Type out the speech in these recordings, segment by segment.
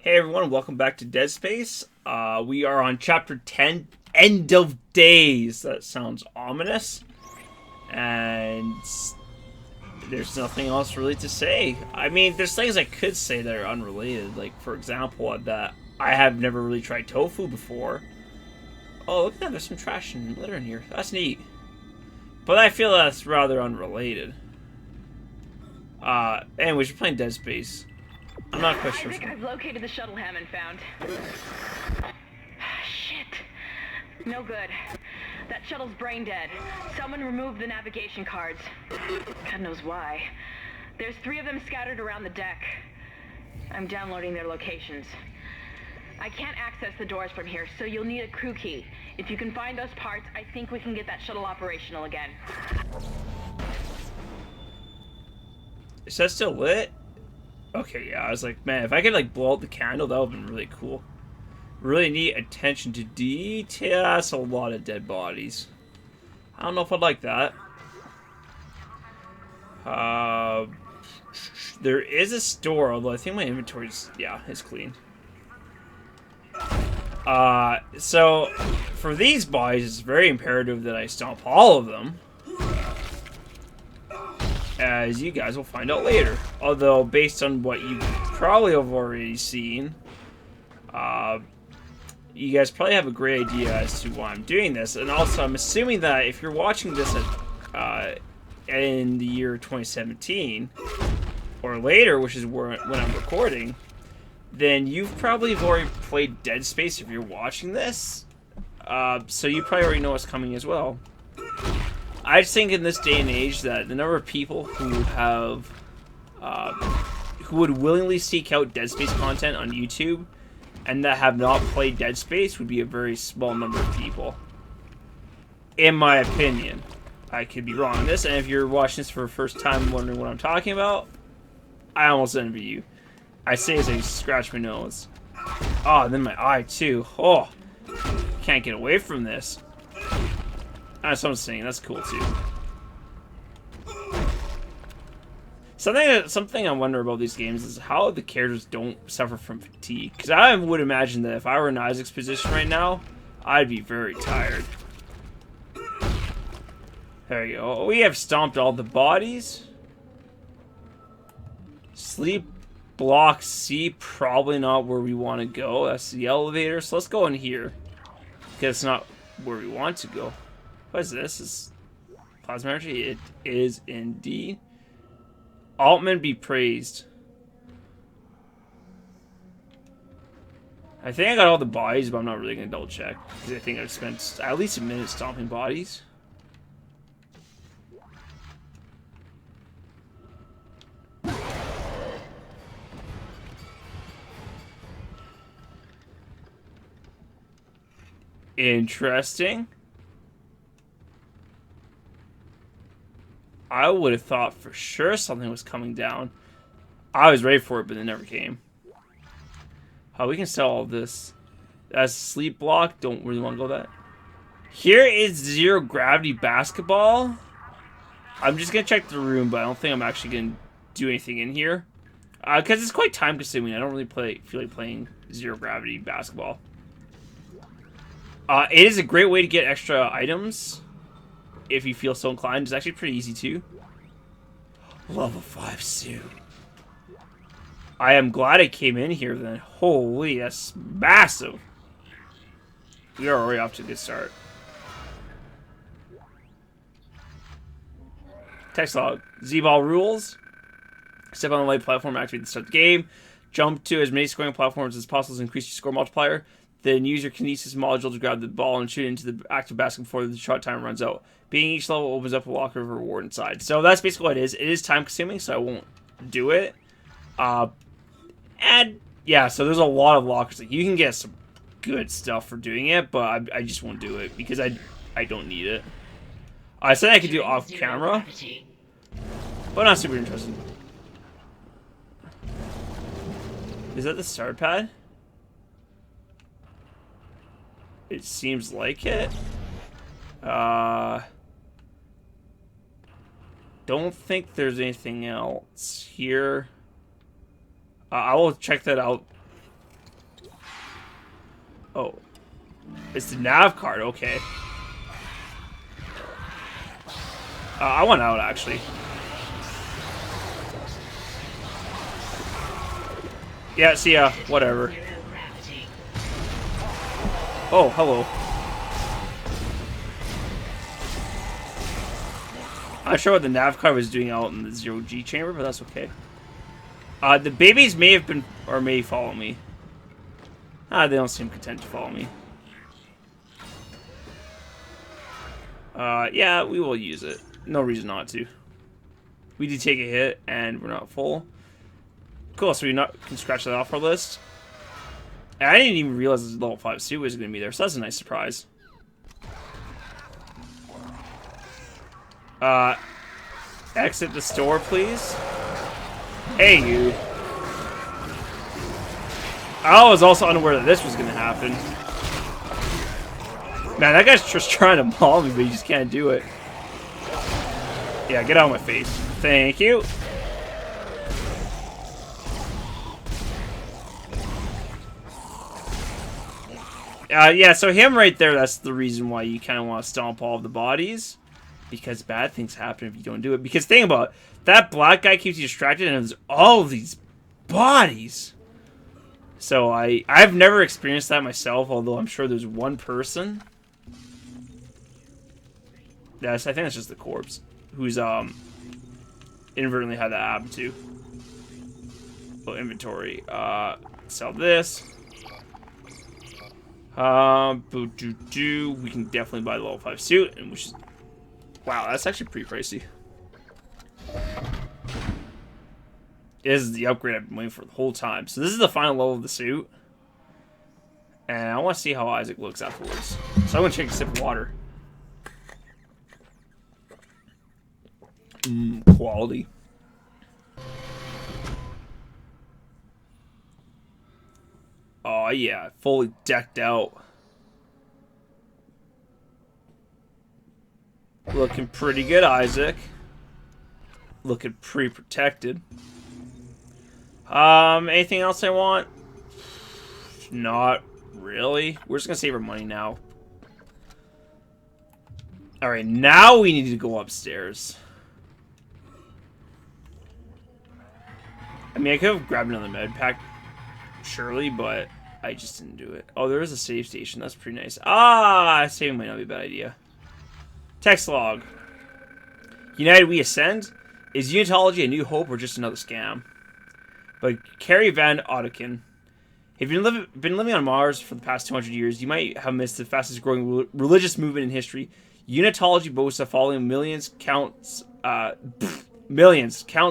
Hey everyone, welcome back to Dead Space. We are on Chapter 10, End of Days. That sounds ominous. And there's nothing else really to say. I mean, there's things I could say that are unrelated. Like, for example, that I have never really tried tofu before. Oh, look at that, there's some trash and litter in here. That's neat. But I feel that's rather unrelated. Anyways, we're playing Dead Space. I'm not quite sure. I think I've located the shuttle Hammond found. Shit. No good. That shuttle's brain dead. Someone removed the navigation cards. God knows why. There's 3 of them scattered around the deck. I'm downloading their locations. I can't access the doors from here, so you'll need a crew key. If you can find those parts, I think we can get that shuttle operational again. Is that still lit? Okay, yeah, I was like, man, if I could, like, blow out the candle, that would have been really cool. Really neat attention to detail. That's a lot of dead bodies. I don't know if I'd like that. There is a store, although I think my inventory's, yeah, it's clean. So, for these bodies, it's very imperative that I stomp all of them. As you guys will find out later. Although, based on what you probably have already seen, you guys probably have a great idea as to why I'm doing this. And also, I'm assuming that if you're watching this in the year 2017, or later, which is when I'm recording, then you've probably already played Dead Space if you're watching this. So you probably already know what's coming as well. I just think in this day and age that the number of people who have, who would willingly seek out Dead Space content on YouTube and that have not played Dead Space would be a very small number of people. In my opinion. I could be wrong on this, and if you're watching this for the first time wondering what I'm talking about, I almost envy you. I say as I scratch my nose. Oh, and then my eye too. Oh, can't get away from this. That's what I'm saying. That's cool too. Something I wonder about these games is how the characters don't suffer from fatigue. Because I would imagine that if I were in Isaac's position right now, I'd be very tired. There you go. We have stomped all the bodies. Sleep block C, probably not where we want to go. That's the elevator. So let's go in here. Because it's not where we want to go. What is this? Is plasma energy? It is indeed. Altman be praised. I think I got all the bodies, but I'm not really going to double check. Because I think I've spent at least a minute stomping bodies. Interesting. I would have thought for sure something was coming down. I was ready for it, but it never came. We can sell all this. That's sleep block. Don't really want to go that. Here is zero gravity basketball. I'm just going to check the room, but I don't think I'm actually going to do anything in here. Because it's quite time consuming. I don't really feel like playing zero gravity basketball. It is a great way to get extra items. If you feel so inclined. It's actually pretty easy too. Level 5 suit. I am glad I came in here then. Holy, that's massive. We are already off to a good start. Text log. Z-Ball rules. Step on the light platform, activate to start the game. Jump to as many scoring platforms as possible to increase your score multiplier. Then use your kinesis module to grab the ball and shoot it into the active basket before the shot time runs out. Being each level opens up a locker of reward inside. So that's basically what it is. It is time consuming, so I won't do it. And yeah, so there's a lot of lockers. Like, you can get some good stuff for doing it, but I just won't do it because I don't need it. I said I could do it off camera, but not super interested. Is that the start pad? It seems like it. Don't think there's anything else here. I will check that out Oh. It's the nav card, okay. I want out, actually. Yeah, see ya. Whatever. Oh, hello. I'm not sure what the nav card was doing out in the 0G chamber, but that's okay. The babies may have been, or may follow me. They don't seem content to follow me. Yeah, we will use it. No reason not to. We did take a hit, and we're not full. Cool, so we can scratch that off our list. And I didn't even realize this level 5 suit was going to be there, so that's a nice surprise. Exit the store, please. Hey, you. I was also unaware that this was going to happen. Man, that guy's just trying to maul me, but he just can't do it. Yeah, get out of my face. Thank you. Yeah, so him right there, that's the reason why you kind of want to stomp all of the bodies. Because bad things happen if you don't do it. Because think about it, that black guy keeps you distracted and there's all of these bodies. So I've never experienced that myself, although I'm sure there's one person. Yes, I think that's just the corpse. Who's inadvertently had that happen to. Oh, inventory. Sell this. We can definitely buy the level 5 suit, and which is, wow, that's actually pretty pricey. This is the upgrade I've been waiting for the whole time. So this is the final level of the suit, and I want to see how Isaac looks afterwards. So I'm gonna take a sip of water. Quality. Oh yeah, fully decked out. Looking pretty good, Isaac. Looking pretty protected. Anything else I want? Not really. We're just gonna save our money now. Alright, now we need to go upstairs. I mean, I could have grabbed another med pack, surely, but I just didn't do it. Oh, there is a save station. That's pretty nice. Saving might not be a bad idea. Text log. United We Ascend? Is Unitology a new hope or just another scam? By Carrie Van Oudeken. If you've been living on Mars for the past 200 years, you might have missed the fastest growing religious movement in history. Unitology boasts of following millions, counts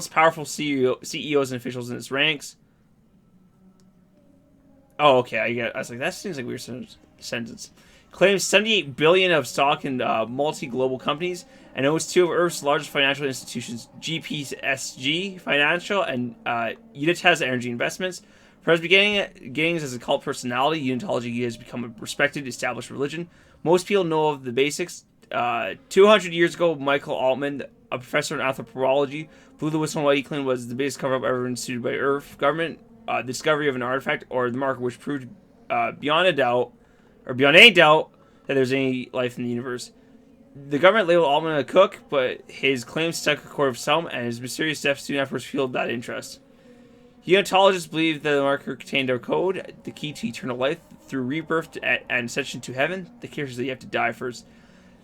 powerful CEOs and officials in its ranks. Oh, okay, I was like, that seems like a weird sentence. Claims 78 billion of stock in multi-global companies and owns two of Earth's largest financial institutions, GPSG Financial and Unitas Energy Investments. From its beginnings as a cult personality, Unitology has become a respected, established religion. Most people know of the basics. 200 years ago, Michael Altman, a professor in anthropology, blew the whistle on what he claimed was the biggest cover-up ever instituted by Earth government. The discovery of an artifact or the marker which proved beyond any doubt that there's any life in the universe. The government labeled Altman a kook, but his claims stuck a cord of some, and his mysterious death soon afterwards fueled that interest. Unitologists believe that the marker contained a code, the key to eternal life through rebirth and ascension to heaven. The case is that you have to die first.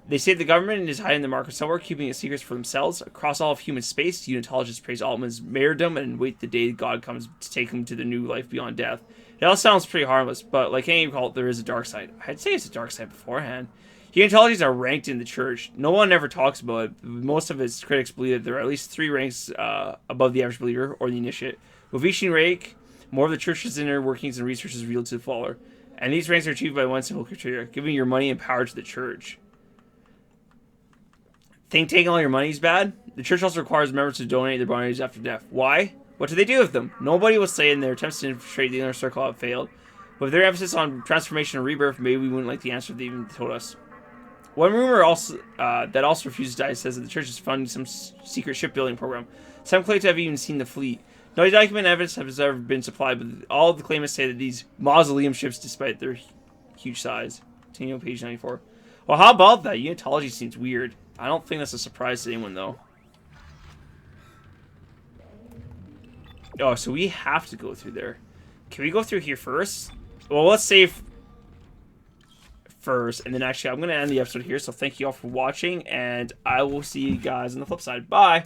They say the government is hiding the marker somewhere, keeping it secrets for themselves. Across all of human space, Unitologists praise Altman's mayordom and wait the day God comes to take him to the new life beyond death. It all sounds pretty harmless, but like any cult, there is a dark side. I'd say it's a dark side beforehand. Unitologists are ranked in the church. No one ever talks about it. Most of its critics believe that there are at least 3 ranks above the average believer, or the initiate. With each rank, more of the church's inner workings and research is revealed to the follower. And these ranks are achieved by one simple criteria: giving your money and power to the church. Think taking all your money is bad? The church also requires members to donate their bodies after death. Why? What do they do with them? Nobody will say, in their attempts to infiltrate the inner circle have failed. With their emphasis on transformation and rebirth, maybe we wouldn't like the answer they even told us. One rumor also that also refuses to die says that the church is funding some secret shipbuilding program. Some claim to have even seen the fleet. No document evidence has ever been supplied, but all the claimants say that these mausoleum ships, despite their Huge size. Continue on page 94. Well, how about that? Unitology seems weird. I don't think that's a surprise to anyone, though. Oh, so we have to go through there. Can we go through here first? Well, let's save first, and then actually I'm going to end the episode here, so thank you all for watching, and I will see you guys on the flip side. Bye!